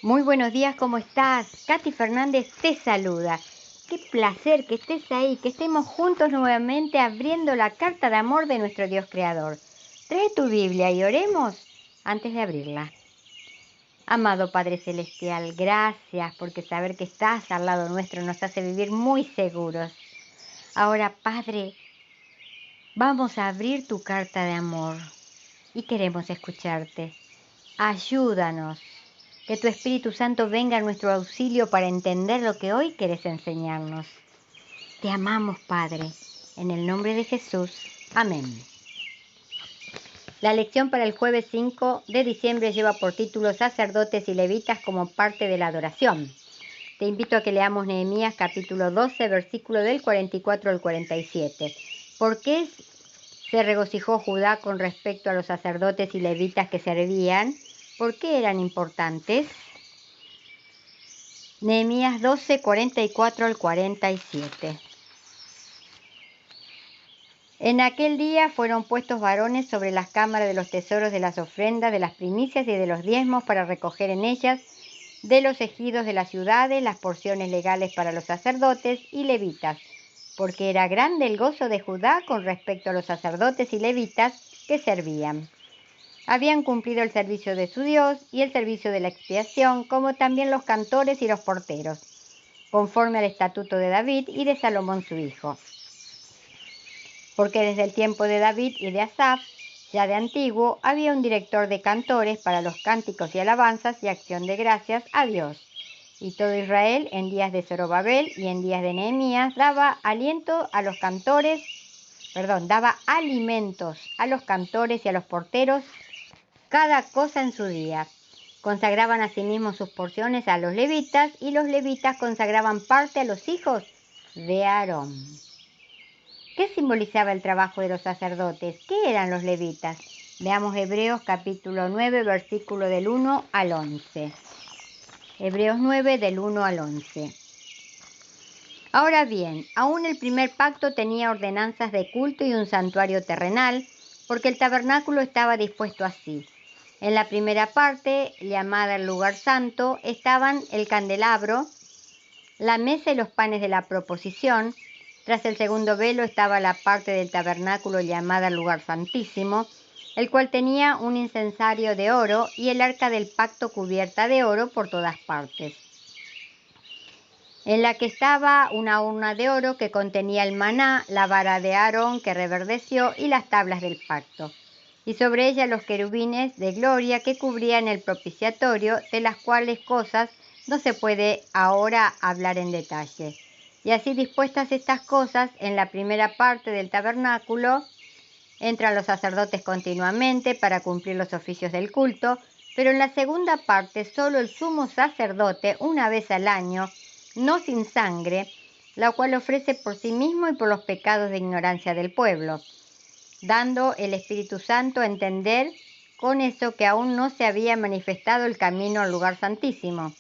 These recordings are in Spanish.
Muy buenos días, ¿cómo estás? Katy Fernández te saluda. Qué placer que estés ahí, que estemos juntos nuevamente abriendo la carta de amor de nuestro Dios Creador. Trae tu Biblia y oremos antes de abrirla. Amado Padre Celestial, gracias porque saber que estás al lado nuestro nos hace vivir muy seguros. Ahora, Padre, vamos a abrir tu carta de amor y queremos escucharte. Ayúdanos. Que tu Espíritu Santo venga a nuestro auxilio para entender lo que hoy quieres enseñarnos. Te amamos, Padre. En el nombre de Jesús. Amén. La lección para el jueves 5 de diciembre lleva por título Sacerdotes y Levitas como parte de la adoración. Te invito a que leamos Nehemías capítulo 12, versículo del 44 al 47. ¿Por qué se regocijó Judá con respecto a los sacerdotes y levitas que servían? ¿Por qué eran importantes? Nehemías 12, 44 al 47. En aquel día fueron puestos varones sobre las cámaras de los tesoros de las ofrendas, de las primicias y de los diezmos para recoger en ellas de los ejidos de las ciudades las porciones legales para los sacerdotes y levitas, porque era grande el gozo de Judá con respecto a los sacerdotes y levitas que servían. Habían cumplido el servicio de su Dios y el servicio de la expiación, como también los cantores y los porteros, conforme al estatuto de David y de Salomón su hijo. Porque desde el tiempo de David y de Asaf, ya de antiguo, había un director de cantores para los cánticos y alabanzas y acción de gracias a Dios. Y todo Israel, en días de Zorobabel y en días de Nehemías, daba alimentos a los cantores y a los porteros, cada cosa en su día. Consagraban asimismo sus porciones a los levitas, y los levitas consagraban parte a los hijos de Aarón. ¿Qué simbolizaba el trabajo de los sacerdotes? ¿Qué eran los levitas? Veamos Hebreos capítulo 9, versículo del 1 al 11. Hebreos 9, del 1 al 11. Ahora bien, aún el primer pacto tenía ordenanzas de culto y un santuario terrenal, porque el tabernáculo estaba dispuesto así. En la primera parte, llamada el lugar santo, estaban el candelabro, la mesa y los panes de la proposición. Tras el segundo velo estaba la parte del tabernáculo llamada el lugar santísimo, el cual tenía un incensario de oro y el arca del pacto cubierta de oro por todas partes, en la que estaba una urna de oro que contenía el maná, la vara de Aarón que reverdeció y las tablas del pacto, y sobre ella los querubines de gloria que cubrían el propiciatorio, de las cuales cosas no se puede ahora hablar en detalle. Y así dispuestas estas cosas, en la primera parte del tabernáculo entran los sacerdotes continuamente para cumplir los oficios del culto, pero en la segunda parte solo el sumo sacerdote, una vez al año, no sin sangre, la cual ofrece por sí mismo y por los pecados de ignorancia del pueblo, dando el Espíritu Santo a entender con eso que aún no se había manifestado el camino al lugar santísimo,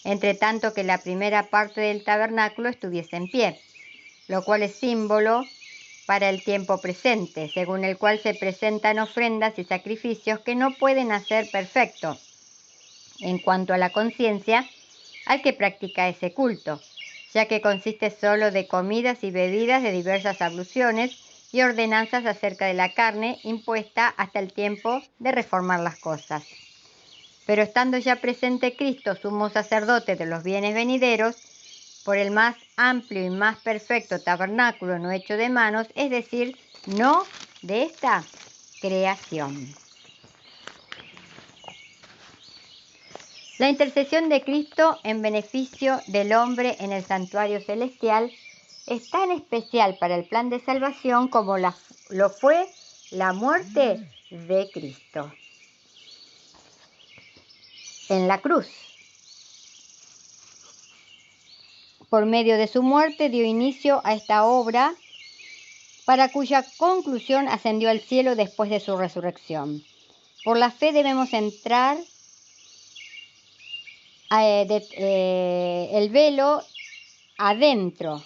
entre tanto que la primera parte del tabernáculo estuviese en pie, lo cual es símbolo para el tiempo presente, según el cual se presentan ofrendas y sacrificios que no pueden hacer perfecto en cuanto a la conciencia al que practica ese culto, ya que consiste solo de comidas y bebidas de diversas abluciones y ordenanzas acerca de la carne impuesta hasta el tiempo de reformar las cosas. Pero estando ya presente Cristo, sumo sacerdote de los bienes venideros, por el más amplio y más perfecto tabernáculo no hecho de manos, es decir, no de esta creación. La intercesión de Cristo en beneficio del hombre en el santuario celestial es tan especial para el plan de salvación como lo fue la muerte de Cristo en la cruz. Por medio de su muerte dio inicio a esta obra, para cuya conclusión ascendió al cielo después de su resurrección. Por la fe debemos entrar el velo adentro.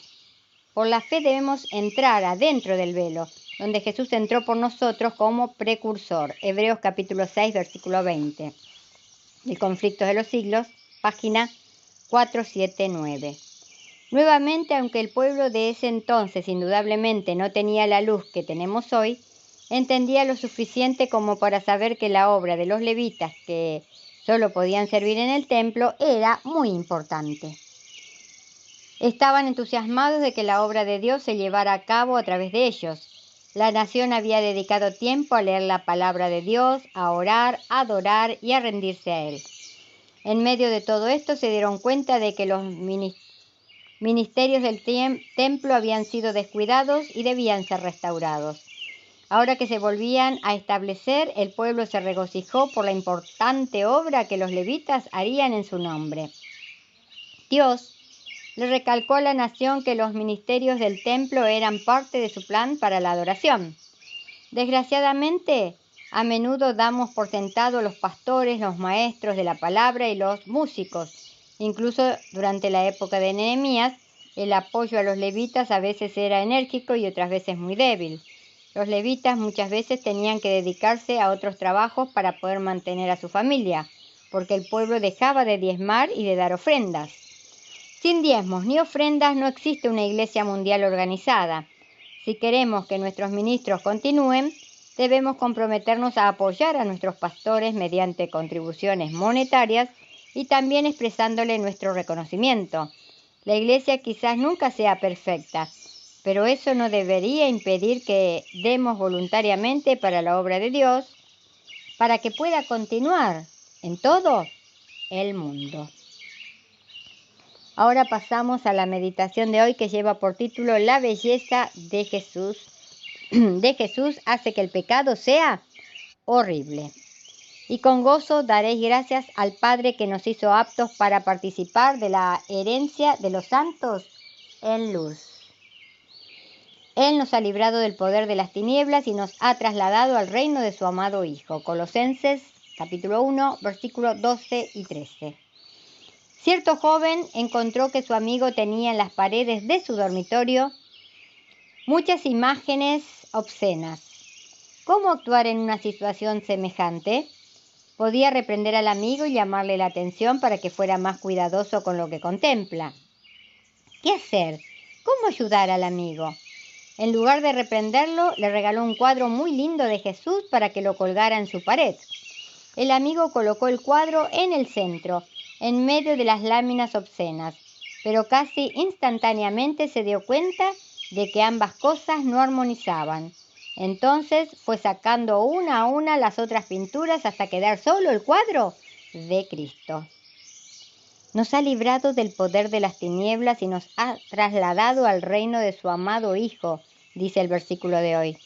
Por la fe debemos entrar adentro del velo, donde Jesús entró por nosotros como precursor. Hebreos capítulo 6, versículo 20. El conflicto de los siglos página 479. Nuevamente, aunque el pueblo de ese entonces indudablemente no tenía la luz que tenemos hoy, entendía lo suficiente como para saber que la obra de los levitas, que solo podían servir en el templo, era muy importante. Estaban entusiasmados de que la obra de Dios se llevara a cabo a través de ellos. La nación había dedicado tiempo a leer la palabra de Dios, a orar, a adorar y a rendirse a Él. En medio de todo esto se dieron cuenta de que los ministerios del templo habían sido descuidados y debían ser restaurados. Ahora que se volvían a establecer, el pueblo se regocijó por la importante obra que los levitas harían en su nombre. Dios le recalcó a la nación que los ministerios del templo eran parte de su plan para la adoración. Desgraciadamente, a menudo damos por sentado a los pastores, los maestros de la palabra y los músicos. Incluso durante la época de Nehemías, el apoyo a los levitas a veces era enérgico y otras veces muy débil. Los levitas muchas veces tenían que dedicarse a otros trabajos para poder mantener a su familia, porque el pueblo dejaba de diezmar y de dar ofrendas. Sin diezmos ni ofrendas no existe una iglesia mundial organizada. Si queremos que nuestros ministros continúen, debemos comprometernos a apoyar a nuestros pastores mediante contribuciones monetarias y también expresándole nuestro reconocimiento. La iglesia quizás nunca sea perfecta, pero eso no debería impedir que demos voluntariamente para la obra de Dios, para que pueda continuar en todo el mundo. Ahora pasamos a la meditación de hoy, que lleva por título La belleza de Jesús. De Jesús hace que el pecado sea horrible. Y con gozo daréis gracias al Padre que nos hizo aptos para participar de la herencia de los santos en luz. Él nos ha librado del poder de las tinieblas y nos ha trasladado al reino de su amado Hijo. Colosenses capítulo 1, versículos 12 y 13. Cierto joven encontró que su amigo tenía en las paredes de su dormitorio muchas imágenes obscenas. ¿Cómo actuar en una situación semejante? Podía reprender al amigo y llamarle la atención para que fuera más cuidadoso con lo que contempla. ¿Qué hacer? ¿Cómo ayudar al amigo? En lugar de reprenderlo, le regaló un cuadro muy lindo de Jesús para que lo colgara en su pared. El amigo colocó el cuadro en el centro, en medio de las láminas obscenas, pero casi instantáneamente se dio cuenta de que ambas cosas no armonizaban. Entonces fue sacando una a una las otras pinturas hasta quedar solo el cuadro de Cristo. Nos ha librado del poder de las tinieblas y nos ha trasladado al reino de su amado Hijo, dice el versículo de hoy.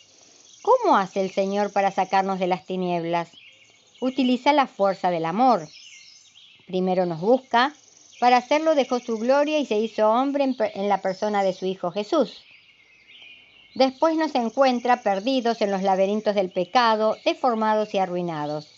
¿Cómo hace el Señor para sacarnos de las tinieblas? Utiliza la fuerza del amor. Primero nos busca, para hacerlo dejó su gloria y se hizo hombre en la persona de su Hijo Jesús. Después nos encuentra perdidos en los laberintos del pecado, deformados y arruinados.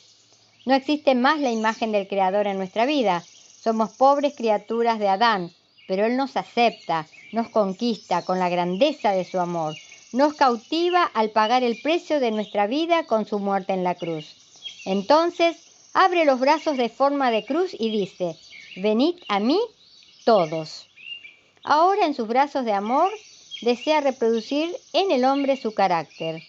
No existe más la imagen del Creador en nuestra vida. Somos pobres criaturas de Adán, pero Él nos acepta, nos conquista con la grandeza de su amor. Nos cautiva al pagar el precio de nuestra vida con su muerte en la cruz. Entonces, abre los brazos de forma de cruz y dice, venid a mí todos. Ahora en sus brazos de amor desea reproducir en el hombre su carácter.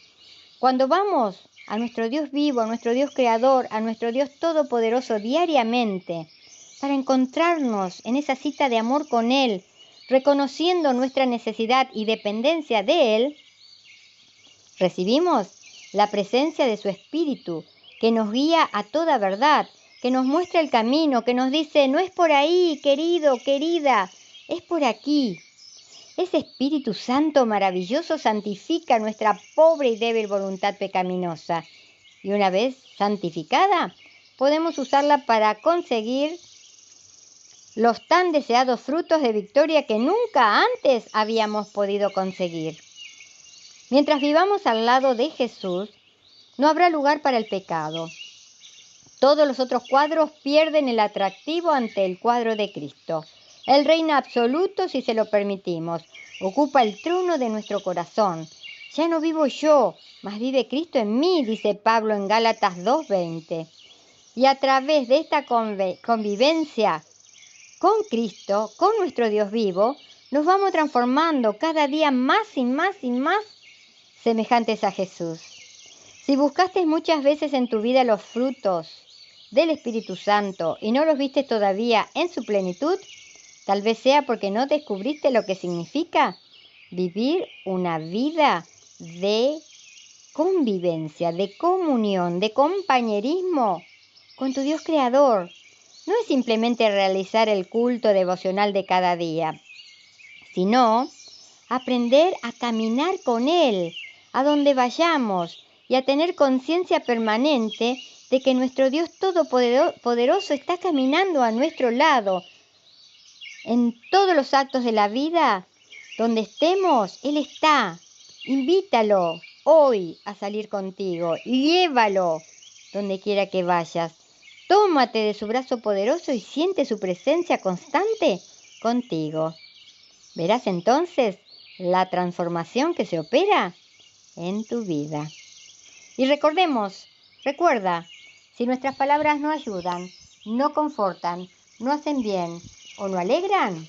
Cuando vamos a nuestro Dios vivo, a nuestro Dios creador, a nuestro Dios todopoderoso diariamente, para encontrarnos en esa cita de amor con Él, reconociendo nuestra necesidad y dependencia de Él, recibimos la presencia de su Espíritu, que nos guía a toda verdad, que nos muestra el camino, que nos dice, no es por ahí, querido, querida, es por aquí. Ese Espíritu Santo maravilloso santifica nuestra pobre y débil voluntad pecaminosa. Y una vez santificada, podemos usarla para conseguir los tan deseados frutos de victoria que nunca antes habíamos podido conseguir. Mientras vivamos al lado de Jesús, no habrá lugar para el pecado. Todos los otros cuadros pierden el atractivo ante el cuadro de Cristo. Él reina absoluto si se lo permitimos. Ocupa el trono de nuestro corazón. Ya no vivo yo, mas vive Cristo en mí, dice Pablo en Gálatas 2:20. Y a través de esta convivencia Con Cristo, con nuestro Dios vivo, nos vamos transformando cada día más y más y más semejantes a Jesús. Si buscaste muchas veces en tu vida los frutos del Espíritu Santo y no los viste todavía en su plenitud, tal vez sea porque no descubriste lo que significa vivir una vida de convivencia, de comunión, de compañerismo con tu Dios Creador. No es simplemente realizar el culto devocional de cada día, sino aprender a caminar con Él, a donde vayamos, y a tener conciencia permanente de que nuestro Dios Todopoderoso está caminando a nuestro lado. En todos los actos de la vida, donde estemos, Él está. Invítalo hoy a salir contigo. Llévalo donde quiera que vayas. Tómate de su brazo poderoso y siente su presencia constante contigo. Verás entonces la transformación que se opera en tu vida. Y recuerda, si nuestras palabras no ayudan, no confortan, no hacen bien o no alegran,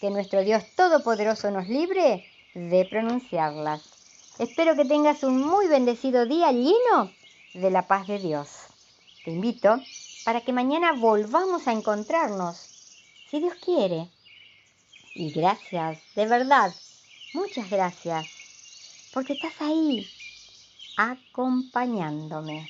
que nuestro Dios Todopoderoso nos libre de pronunciarlas. Espero que tengas un muy bendecido día lleno de la paz de Dios. Te invito para que mañana volvamos a encontrarnos, si Dios quiere. Y gracias, de verdad, muchas gracias, porque estás ahí, acompañándome.